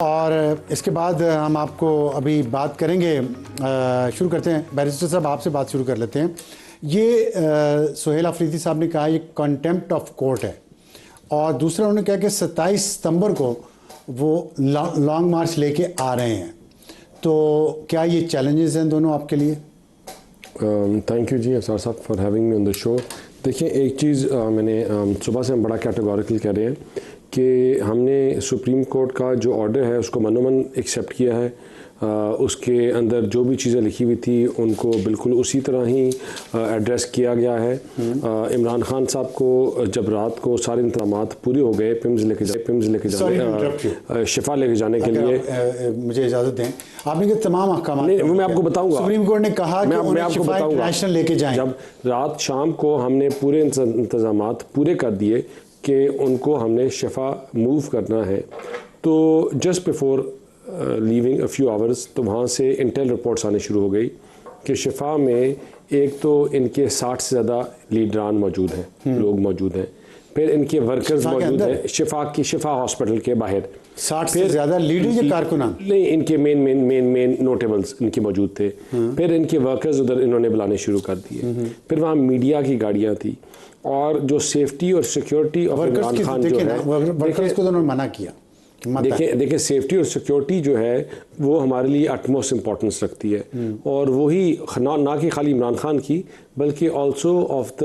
और इसके बाद हम आपको अभी बात करेंगे, शुरू करते हैं। बैरिस्टर साहब आपसे बात शुरू कर लेते हैं। ये सुहेल अफरीदी साहब ने कहा ये कंटेम्प्ट ऑफ कोर्ट है, और दूसरा उन्होंने कहा कि 27 सितंबर को वो लॉन्ग मार्च लेके आ रहे हैं। तो क्या ये चैलेंजेस हैं दोनों आपके लिए? थैंक यू जी अफसर साहब for having me on the show. देखिए, एक चीज़ मैंने सुबह से हम बड़ा कैटेगोरिकल कह रहे हैं कि हमने सुप्रीम कोर्ट का जो ऑर्डर है उसको मनोमन एक्सेप्ट किया है। उसके अंदर जो भी चीज़ें लिखी हुई थी उनको बिल्कुल उसी तरह ही एड्रेस किया गया है। इमरान खान साहब को जब रात को सारे इंतजाम पूरे हो गए पिम्स लेके जाने शिफा लेके जाने के लिए, मुझे इजाज़त दें, आपने के तमाम अहकाम मैं आपको बताऊंगा। सुप्रीम कोर्ट ने कहा कि मैं आपको बताऊंगा नेशनल लेके जाएं। जब रात शाम को हमने पूरे इंतजाम पूरे कर दिए कि उनको हमने शिफा मूव करना है, तो just before leaving a few hours तो वहाँ से इंटेल रिपोर्ट्स आने शुरू हो गई कि शिफा में एक तो इनके 60 से ज़्यादा लीडरान मौजूद हैं, लोग मौजूद हैं, फिर इनके वर्कर्स मौजूद हैं शिफा हॉस्पिटल के बाहर 60 से ज़्यादा लीडर या कारकुनान नहीं, इनके मेन नोटेबल्स इनके मौजूद थे। फिर इनके वर्कर्स उधर इन्होंने बुलाने शुरू कर दिए। फिर वहाँ मीडिया की गाड़ियाँ थी, और जो सेफ्टी और सिक्योरिटी ऑफ इमरान खान जो है, वर्कर्स को तो उन्होंने मना किया। देखिए सेफ्टी और सिक्योरिटी जो है वो हमारे लिए अटमोस्ट इम्पोर्टेंस रखती है, और वही ना कि खाली इमरान खान की बल्कि also of the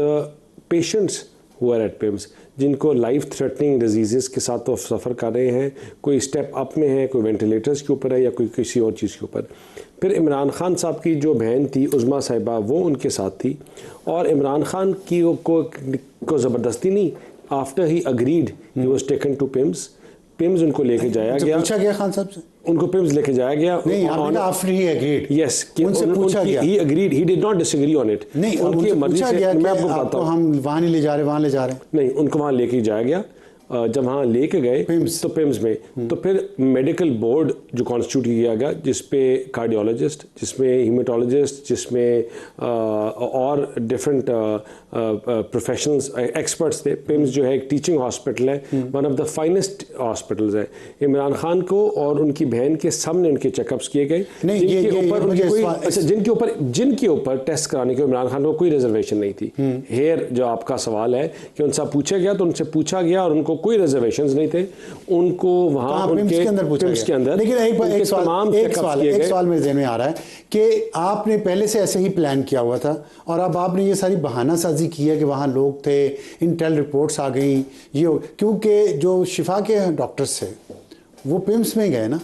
patients who are at PIMS, जिनको लाइफ थ्रेटनिंग डिजीज़ के साथ तो सफ़र कर रहे हैं, कोई स्टेप अप में है, कोई वेंटिलेटर्स के ऊपर है या कोई किसी और चीज़ के ऊपर। फिर इमरान खान साहब की जो बहन थी उज़मा साहिबा, वो उनके साथ थी, और इमरान खान की को ज़बरदस्ती नहीं, after he agreed he was taken to PIMS उनको लेके जाया गया। पूछा गया खान साहब से, उनको पिम्स लेके जाया गया। नहीं, आपने कहा आफ्टर ही एग्रीड। यस, उनसे पूछा गया, he agreed, he did not disagree on it. नहीं, उनकी मर्जी से मैं आपको बताता हूं, हम वहां नहीं ले जा रहे, वहां ले जा रहे हैं। नहीं, उनको वहां लेके जाया गया। जब वहाँ लेके गए तो पिम्स में तो फिर मेडिकल बोर्ड जो कॉन्स्टिट्यूट किया गया, जिसपे कार्डियोलॉजिस्ट, जिसमें हीमेटोलॉजिस्ट, जिसमें और डिफरेंट प्रोफेशनल्स एक्सपर्ट्स थे। पिम्स जो है एक टीचिंग हॉस्पिटल है, one of the finest hospitals है। इमरान खान को और उनकी बहन के सामने उनके चेकअप्स किए गए, जिनके ऊपर टेस्ट कराने के इमरान खान को कोई रिजर्वेशन नहीं थी। हेयर जो आपका सवाल है कि उनसे पूछा गया, तो उनसे पूछा गया और उनको कोई रिजर्वेशंस नहीं थे, उनको वहां उनके पिम्स के अंदर। लेकिन एक सवाल मेरे ज़हन में आ रहा है कि आपने पहले से ऐसे ही प्लान किया हुआ था, और अब आपने ये सारी बहानासाजी की है कि वहाँ लोग थे, इंटेल रिपोर्ट्स आ गई, ये क्योंकि जो शिफा के डॉक्टर्स थे वो पिम्स में गए ना,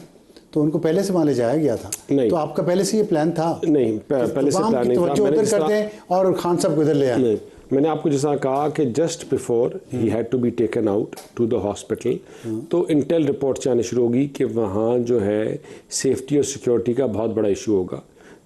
तो उनको पहले से वहाँ ले जाया गया था। तो आपका पहले से ये प्लान था? नहीं, पहले से प्लान नहीं था। उधर करते हैं और खान साहब को इधर ले आए। मैंने आपको जैसा कहा कि just before he had to be taken out to the hospital, तो इंटेल रिपोर्ट्स आने शुरू होगी कि वहाँ जो है सेफ्टी और सिक्योरिटी का बहुत बड़ा इशू होगा।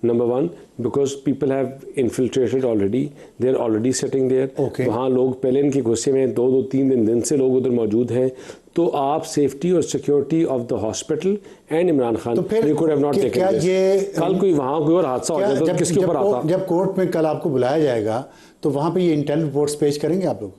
Number one, because people have infiltrated already, they are already sitting there. वहाँ लोग पहले इनके गुस्से में 2-3 दिन से लोग उधर मौजूद हैं। तो आप सेफ्टी और security of the hospital and Imran Khan, you could have not taken this. कल कोई वहाँ कोई और हादसा हो जाता तो किसके ऊपर आता? जब कोर्ट में कल आपको बुलाया जाएगा तो वहाँ पे ये इंटेल रिपोर्ट्स पेश करेंगे आप लोग?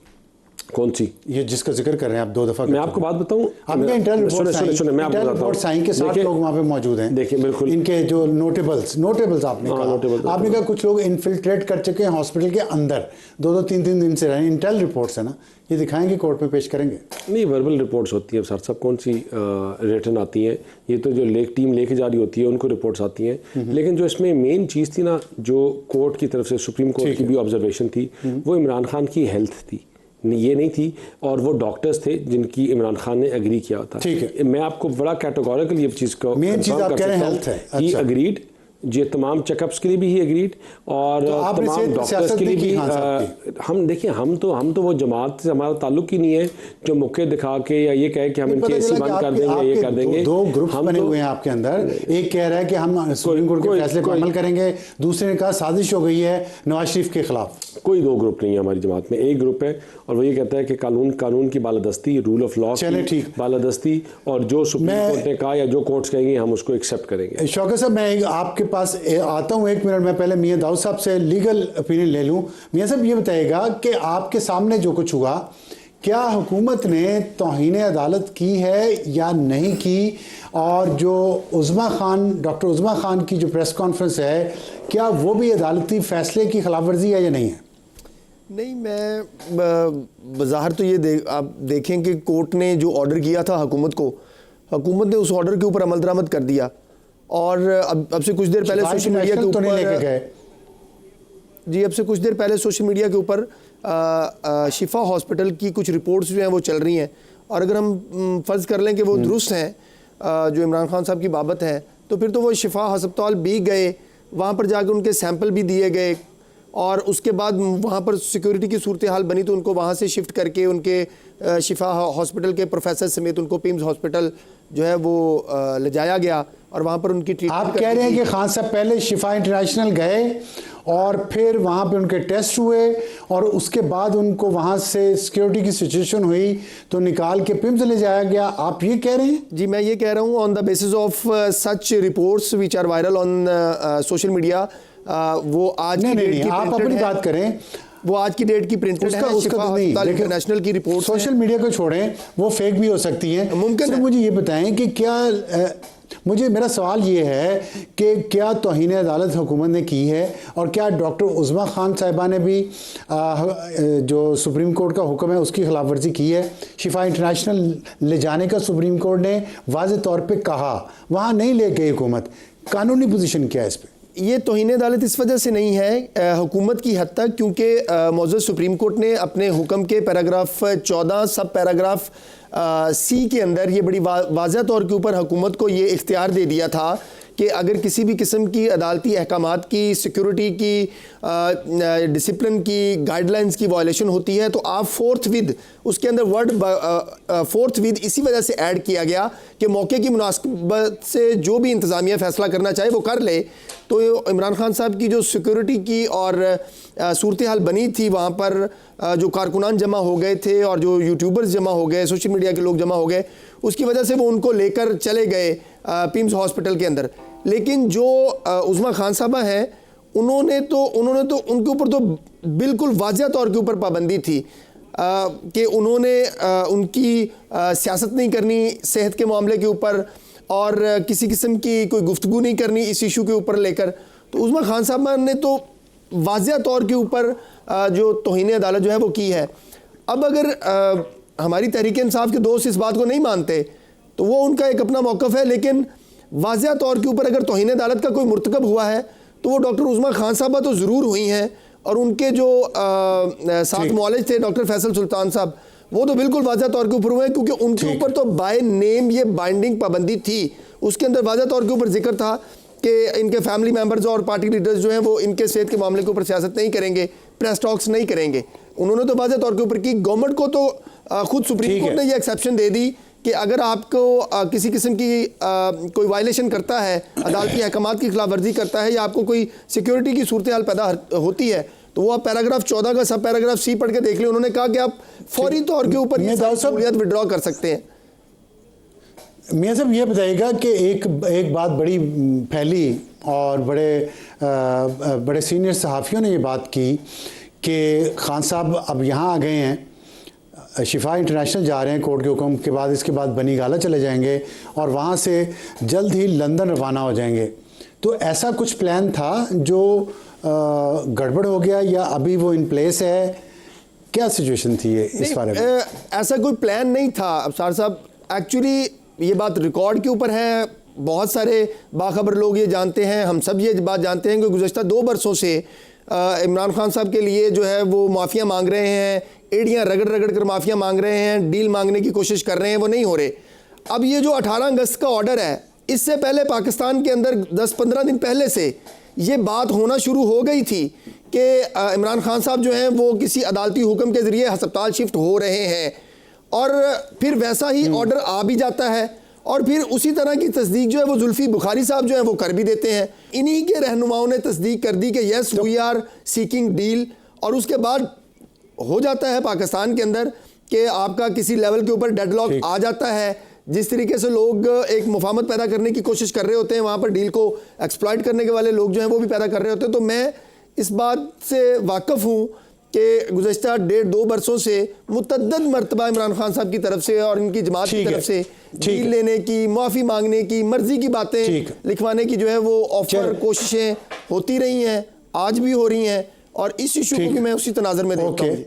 कौन सी? ये जिसका जिक्र कर रहे हैं आप 2 दफा। मैं आपको बात बताऊं, आपने इंटेल रिपोर्ट्स आई के 60 लोग वहाँ पे मौजूद हैं। देखिए, बिल्कुल इनके जो नोटेबल्स आपने कहा कुछ लोग इन्फिल्ट्रेट कर चुके हैं हॉस्पिटल के अंदर, 2-3 दिन से रहे। इंटेल रिपोर्ट्स है ना, ये दिखाएंगे कोर्ट में पेश करेंगे? नहीं, वर्बल रिपोर्ट्स होती है सर साहब, कौन सी रिटन आती हैं? ये तो जो टीम लेके जा रही होती है उनको रिपोर्ट्स आती हैं। लेकिन जो इसमें मेन चीज़ थी ना, जो कोर्ट की तरफ से सुप्रीम कोर्ट की भी ऑब्जर्वेशन थी, वो इमरान खान की हेल्थ थी, ये नहीं थी, और वो डॉक्टर्स थे जिनकी इमरान खान ने एग्री किया था। ठीक है, मैं आपको बड़ा कैटेगोरिकल ये चीज़ को मेन चीज़ आप कह रहे हैं हेल्थ है। ही अगरीड, ये तमाम चेकअप्स के लिए भी ही एग्रीड, और तो तमाम डॉक्टर्स के लिए भी। हम देखिए, हम तो वो जमात से हमारा ताल्लुक ही नहीं है जो मौके दिखा के या ये कहे कि हम इनके ऐसी बंद कर देंगे, ये कर देंगे। 2 ग्रुप्स बने हुए हैं आपके अंदर। एक कह रहा है कि हम सुप्रीम कोर्ट के फैसले पर अमल करेंगे, दूसरे ने कहा साजिश हो गई है नवाज शरीफ के खिलाफ। कोई 2 ग्रुप नहीं है हमारी जमात में, एक ग्रुप है, और वो ये कहता है कि कानून की बालादस्ती, रूल ऑफ लॉ की बालादस्ती, और जो सुप्रीम कोर्ट ने कहा या जो कोर्ट्स कहेंगे हम उसको एक्सेप्ट करेंगे। शौकत साहब, मैं आपके पास आता हूं 1 मिनट में, पहले मियां दाऊद साहब से लीगल ओपिनियन ले लूं। मियां साहब, ये बताइएगा कि आपके सामने जो कुछ हुआ, क्या हुकूमत ने तौहीन अदालत की है या नहीं की, और जो उज़्मा खान, डॉक्टर उज़्मा खान की जो प्रेस कॉन्फ्रेंस है, क्या वो भी अदालती फ़ैसले की खिलाफ वर्जी है या नहीं है? नहीं, मैं बज़ाहिर तो ये आप देखें कि कोर्ट ने जो ऑर्डर किया था हुकूमत ने उस ऑर्डर के ऊपर अमल दरामद कर दिया। और अब से कुछ देर पहले सोशल मीडिया के ऊपर जी अब से कुछ देर पहले सोशल मीडिया के ऊपर शिफा हॉस्पिटल की कुछ रिपोर्ट्स जो हैं वो चल रही हैं, और अगर हम फ़र्ज़ कर लें कि वो दुरुस्त हैं जो इमरान खान साहब की बाबत है, तो फिर तो वो शिफा हस्पताल भी गए, वहाँ पर जाकर उनके सैंपल भी दिए गए, और उसके बाद वहाँ पर सिक्योरिटी की सूरत हाल बनी तो उनको वहाँ से शिफ्ट करके उनके शिफा हॉस्पिटल के प्रोफेसर समेत उनको पिम्स हॉस्पिटल जो है वो ले जाया गया, और वहाँ पर उनकी ट्रीटमेंट। आप कह रहे हैं कि खान साहब पहले शिफा इंटरनेशनल गए और फिर वहाँ पे उनके टेस्ट हुए, और उसके बाद उनको वहाँ से सिक्योरिटी की सिचुएशन हुई तो निकाल के पिम्स ले जाया गया, आप ये कह रहे हैं? जी मैं ये कह रहा हूँ on the basis of such reports which are viral on social media. वो आज की डेट की आप अपनी बात करें, वो आज की डेट की प्रिंटेड है, शिफा हस्पताल इंटरनेशनल की रिपोर्ट। सोशल मीडिया को छोड़ें, वो फेक भी हो सकती हैं, मुमकिन है। मुझे ये बताएं कि क्या मेरा सवाल ये है कि क्या तौहीन अदालत हुकूमत ने की है, और क्या डॉक्टर उज़्मा खान साहिबा ने भी जो सुप्रीम कोर्ट का हुक्म है उसकी खिलाफ वर्जी की है? शिफा इंटरनेशनल ले जाने का सुप्रीम कोर्ट ने वाज़ेह तौर पे कहा, वहाँ नहीं ले गई हुकूमत, कानूनी पोजीशन क्या है इस पर? ये तौहीन अदालत इस वजह से नहीं है हुकूमत की हद तक, क्योंकि मौजूद सुप्रीम कोर्ट ने अपने हुक्म के पैराग्राफ 14 सब पैराग्राफ सी के अंदर ये बड़ी वाज़ह तौर के ऊपर हुकूमत को ये इख्तियार दे दिया था कि अगर किसी भी किस्म की अदालती अहकामात की, सिक्योरिटी की, डिसिप्लिन की, गाइडलाइंस की वायलेशन होती है तो आप फोर्थ विद, उसके अंदर वर्ड फोर्थ विद इसी वजह से ऐड किया गया कि मौके की मुनासिबत से जो भी इंतज़ामिया फ़ैसला करना चाहे वो कर ले। तो इमरान खान साहब की जो सिक्योरिटी की और सूरत हाल बनी थी, वहाँ पर जो कारकुनान जमा हो गए थे और जो यूट्यूबर्स जमा हो गए, सोशल मीडिया के लोग जमा हो गए, उसकी वजह से वो उनको लेकर चले गए पिम्स हॉस्पिटल के अंदर। लेकिन जो उज़्मा खान साहबा हैं, उन्होंने तो उनके ऊपर तो बिल्कुल वाज़ह तौर के ऊपर पाबंदी थी कि उन्होंने उनकी सियासत नहीं करनी सेहत के मामले के ऊपर, और किसी किस्म की कोई गुफ्तगू नहीं करनी इस इशू के ऊपर लेकर। तो उज़्मा खान साहबा ने तो वाज़ह तौर के ऊपर जो तौहीन अदालत जो है वो की है। अब अगर हमारी तहरीक इंसाफ के दोस्त इस बात को नहीं मानते तो वो उनका एक अपना मौक़िफ़ है, लेकिन वाज़ह तौर के ऊपर अगर तौहीन अदालत का कोई मुर्तकब हुआ है तो वो डॉक्टर उज़्मा खान साहबा तो ज़रूर हुई हैं, और उनके जो साथ मौलज थे डॉक्टर फैसल सुल्तान साहब, वो तो बिल्कुल वाज़ह तौर के ऊपर हुए, क्योंकि उनके ऊपर तो बाय नेम ये बाइंडिंग पाबंदी थी। उसके अंदर वाज़ह तौर के ऊपर जिक्र था कि इनके फैमिली मेंबर्स और पार्टी लीडर्स जो हैं वो इनके सेहत के मामले के ऊपर सियासत नहीं करेंगे, प्रेस टॉक्स नहीं करेंगे। उन्होंने तो वाज़ह तौर के ऊपर की। गवर्नमेंट को तो खुद सुप्रीम कोर्ट ने ये एक्सेप्शन दे दी कि अगर आपको किसी किस्म की कोई वायलेशन करता है, अदालती अहकामात की खिलाफ वर्जी करता है, या आपको कोई सिक्योरिटी की सूरत हाल पैदा होती है, तो वो आप पैराग्राफ 14 का सब पैराग्राफ सी पढ़ के देख लें। उन्होंने कहा कि आप फौरी तौर के ऊपर ये सहूलियत विड्रॉ कर सकते हैं। मियां साहब ये बताइएगा कि एक बात बड़ी फैली और बड़े सीनियर सहाफ़ियों ने ये बात की कि खान साहब अब यहाँ आ गए हैं, शिफा इंटरनेशनल जा रहे हैं कोर्ट के हुक्म के बाद, इसके बाद बनी गाला चले जाएंगे और वहाँ से जल्द ही लंदन रवाना हो जाएंगे। तो ऐसा कुछ प्लान था जो गड़बड़ हो गया, या अभी वो इन प्लेस है? क्या सिचुएशन थी ये इस बारे में? ऐसा कोई प्लान नहीं था अबसार साहब। एक्चुअली ये बात रिकॉर्ड के ऊपर है, बहुत सारे बाखबर लोग ये जानते हैं, हम सब ये बात जानते हैं कि गुज़श्ता 2 बरसों से इमरान खान साहब के लिए जो है वो माफ़िया मांग रहे हैं, एड़ियाँ रगड़ रगड़ कर माफ़िया मांग रहे हैं, डील मांगने की कोशिश कर रहे हैं, वो नहीं हो रहे। अब ये जो 18 अगस्त का ऑर्डर है, इससे पहले पाकिस्तान के अंदर 10-15 दिन पहले से ये बात होना शुरू हो गई थी कि इमरान खान साहब जो हैं वो किसी अदालती हुक्म के ज़रिए अस्पताल शिफ्ट हो रहे हैं, और फिर वैसा ही ऑर्डर आ भी जाता है, और फिर उसी तरह की तस्दीक जो है वो जुल्फी बुखारी साहब जो है वो कर भी देते हैं। इन्हीं के रहनुमाओं ने तस्दीक कर दी कि yes we are seeking deal, और उसके बाद हो जाता है पाकिस्तान के अंदर कि आपका किसी लेवल के ऊपर डेडलॉक आ जाता है। जिस तरीके से लोग एक मुफाहमत पैदा करने की कोशिश कर रहे होते हैं, वहाँ पर डील को एक्सप्लॉइट करने के वाले लोग जो हैं वो भी पैदा कर रहे होते हैं। तो मैं इस बात से वाकिफ़ हूँ कि गुज़श्ता 1.5-2 बरसों से मुतअद्दिद मरतबा इमरान खान साहब की तरफ से और इनकी जमात की ठीक है, तरफ से ठीक डील है। लेने की, माफ़ी मांगने की, मर्जी की बातें ठीक है। लिखवाने की जो है वो ऑफर चलो। कोशिशें होती रही हैं, आज भी हो रही हैं, और इस इशू को ठीक भी है। मैं उसी तनाज़र में देखता ओके। हूँ।